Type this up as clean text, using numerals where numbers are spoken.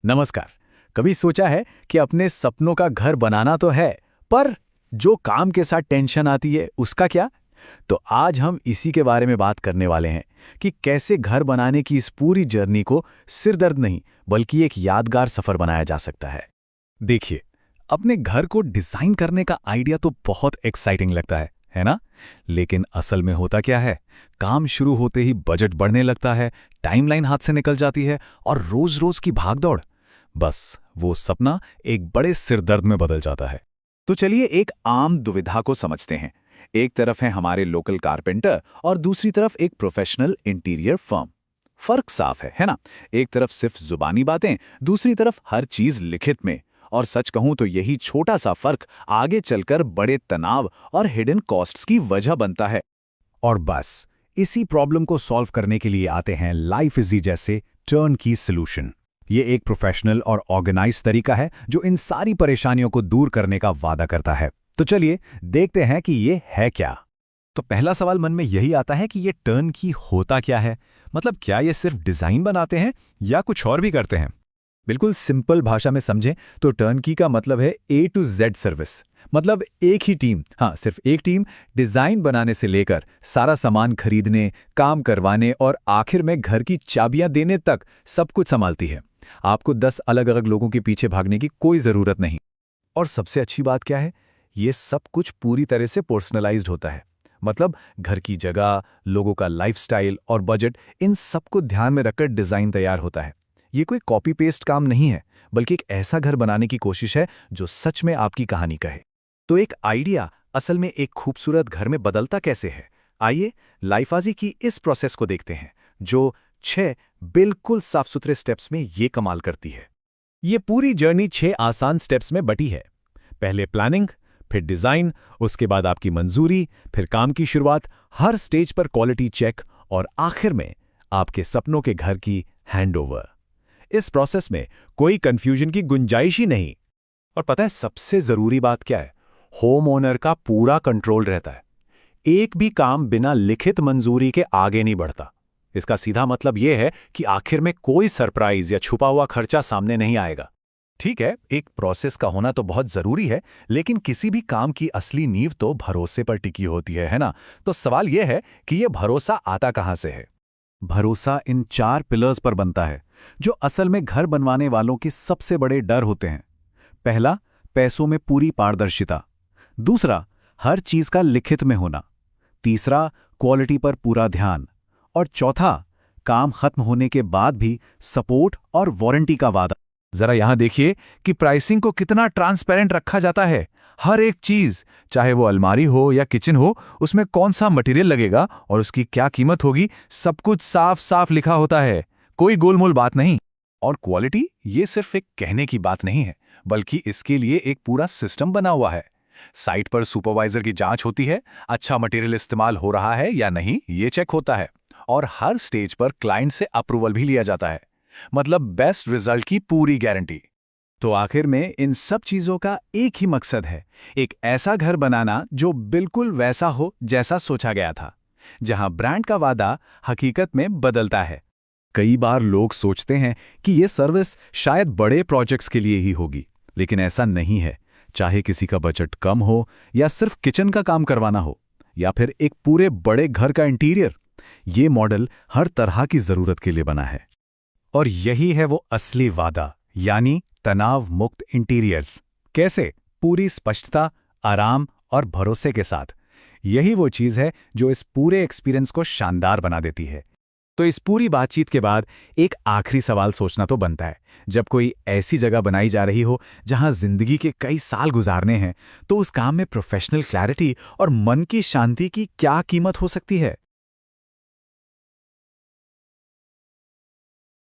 नमस्कार। कभी सोचा है कि अपने सपनों का घर बनाना तो है, पर जो काम के साथ टेंशन आती है उसका क्या? तो आज हम इसी के बारे में बात करने वाले हैं कि कैसे घर बनाने की इस पूरी जर्नी को सिरदर्द नहीं बल्कि एक यादगार सफर बनाया जा सकता है। देखिए, अपने घर को डिजाइन करने का आइडिया तो बहुत एक्साइटिंग लगता है ना? लेकिन असल में होता क्या है? काम शुरू होते ही बजट बढ़ने लगता है, टाइमलाइन हाथ से निकल जाती है और रोज-रोज की भागदौड़, बस वो सपना एक बड़े सिरदर्द में बदल जाता है। तो चलिए एक आम दुविधा को समझते हैं। एक तरफ है हमारे लोकल कारपेंटर और दूसरी तरफ एक प्रोफेशनल इंटीरियर फर्म। फर्क साफ है ना? एक तरफ सिर्फ जुबानी बातें, दूसरी तरफ हर चीज लिखित में। और सच कहूं तो यही छोटा सा फर्क आगे चलकर बड़े तनाव और हिडन कॉस्ट्स की वजह बनता है। और बस इसी प्रॉब्लम को सॉल्व करने के लिए आते हैं लाइफ इजी जैसे टर्न की सॉल्यूशन। ये एक प्रोफेशनल और ऑर्गेनाइज तरीका है जो इन सारी परेशानियों को दूर करने का वादा करता है। तो चलिए देखते हैं कि ये है क्या। तो पहला सवाल मन में यही आता है कि ये टर्न की होता क्या है? मतलब क्या ये सिर्फ डिजाइन बनाते हैं या कुछ और भी करते हैं? बिल्कुल सिंपल भाषा में समझें तो टर्नकी का मतलब है A to Z सर्विस। मतलब एक ही टीम, हाँ सिर्फ एक टीम, डिजाइन बनाने से लेकर सारा सामान खरीदने, काम करवाने और आखिर में घर की चाबियां देने तक सब कुछ संभालती है। आपको 10 अलग अलग लोगों के पीछे भागने की कोई जरूरत नहीं। और सबसे अच्छी बात क्या है? ये सब कुछ पूरी तरह से पर्सनलाइज्ड होता है। मतलब घर की जगह, लोगों का लाइफस्टाइल और बजट, इन सबको ध्यान में रखकर डिजाइन तैयार होता है। ये कोई कॉपी पेस्ट काम नहीं है, बल्कि एक ऐसा घर बनाने की कोशिश है जो सच में आपकी कहानी कहे। तो एक आइडिया असल में एक खूबसूरत घर में बदलता कैसे है? आइए लाइफाजी की इस प्रोसेस को देखते हैं, जो 6 बिल्कुल साफ सुथरे स्टेप्स में ये कमाल करती है। ये पूरी जर्नी 6 आसान स्टेप्स में बटी है। पहले प्लानिंग, फिर डिजाइन, उसके बाद आपकी मंजूरी, फिर काम की शुरुआत, हर स्टेज पर क्वालिटी चेक और आखिर में आपके सपनों के घर की हैंडओवर। इस प्रोसेस में कोई कंफ्यूजन की गुंजाइश ही नहीं। और पता है सबसे जरूरी बात क्या है? होम ओनर का पूरा कंट्रोल रहता है। एक भी काम बिना लिखित मंजूरी के आगे नहीं बढ़ता। इसका सीधा मतलब यह है कि आखिर में कोई सरप्राइज या छुपा हुआ खर्चा सामने नहीं आएगा। ठीक है, एक प्रोसेस का होना तो बहुत जरूरी है, लेकिन किसी भी काम की असली नींव तो भरोसे पर टिकी होती है ना? तो सवाल यह है कि यह भरोसा आता कहां से है? भरोसा इन 4 पिलर्स पर बनता है, जो असल में घर बनवाने वालों के सबसे बड़े डर होते हैं। पहला, पैसों में पूरी पारदर्शिता। दूसरा, हर चीज का लिखित में होना। तीसरा, क्वालिटी पर पूरा ध्यान। और चौथा, काम खत्म होने के बाद भी सपोर्ट और वारंटी का वादा। जरा यहां देखिए कि प्राइसिंग को कितना ट्रांसपेरेंट रखा जाता है। हर एक चीज, चाहे वो अलमारी हो या किचन हो, उसमें कौन सा मटेरियल लगेगा और उसकी क्या कीमत होगी, सब कुछ साफ साफ लिखा होता है। कोई गोलमोल बात नहीं। और क्वालिटी ये सिर्फ एक कहने की बात नहीं है, बल्कि इसके लिए एक पूरा सिस्टम बना हुआ है। साइट पर सुपरवाइजर की जांच होती है, अच्छा मटेरियल इस्तेमाल हो रहा है या नहीं ये चेक होता है, और हर स्टेज पर क्लाइंट से अप्रूवल भी लिया जाता है। मतलब बेस्ट रिजल्ट की पूरी गारंटी। तो आखिर में इन सब चीजों का एक ही मकसद है, एक ऐसा घर बनाना जो बिल्कुल वैसा हो जैसा सोचा गया था, जहां ब्रांड का वादा हकीकत में बदलता है। कई बार लोग सोचते हैं कि यह सर्विस शायद बड़े प्रोजेक्ट्स के लिए ही होगी, लेकिन ऐसा नहीं है। चाहे किसी का बजट कम हो या सिर्फ किचन का काम करवाना हो या फिर एक पूरे बड़े घर का इंटीरियर, ये मॉडल हर तरह की जरूरत के लिए बना है। और यही है वो असली वादा, यानी तनाव मुक्त इंटीरियर्स। कैसे? पूरी स्पष्टता, आराम और भरोसे के साथ। यही वो चीज है जो इस पूरे एक्सपीरियंस को शानदार बना देती है। तो इस पूरी बातचीत के बाद एक आखिरी सवाल सोचना तो बनता है। जब कोई ऐसी जगह बनाई जा रही हो जहां जिंदगी के कई साल गुजारने हैं, तो उस काम में प्रोफेशनल क्लैरिटी और मन की शांति की क्या कीमत हो सकती है?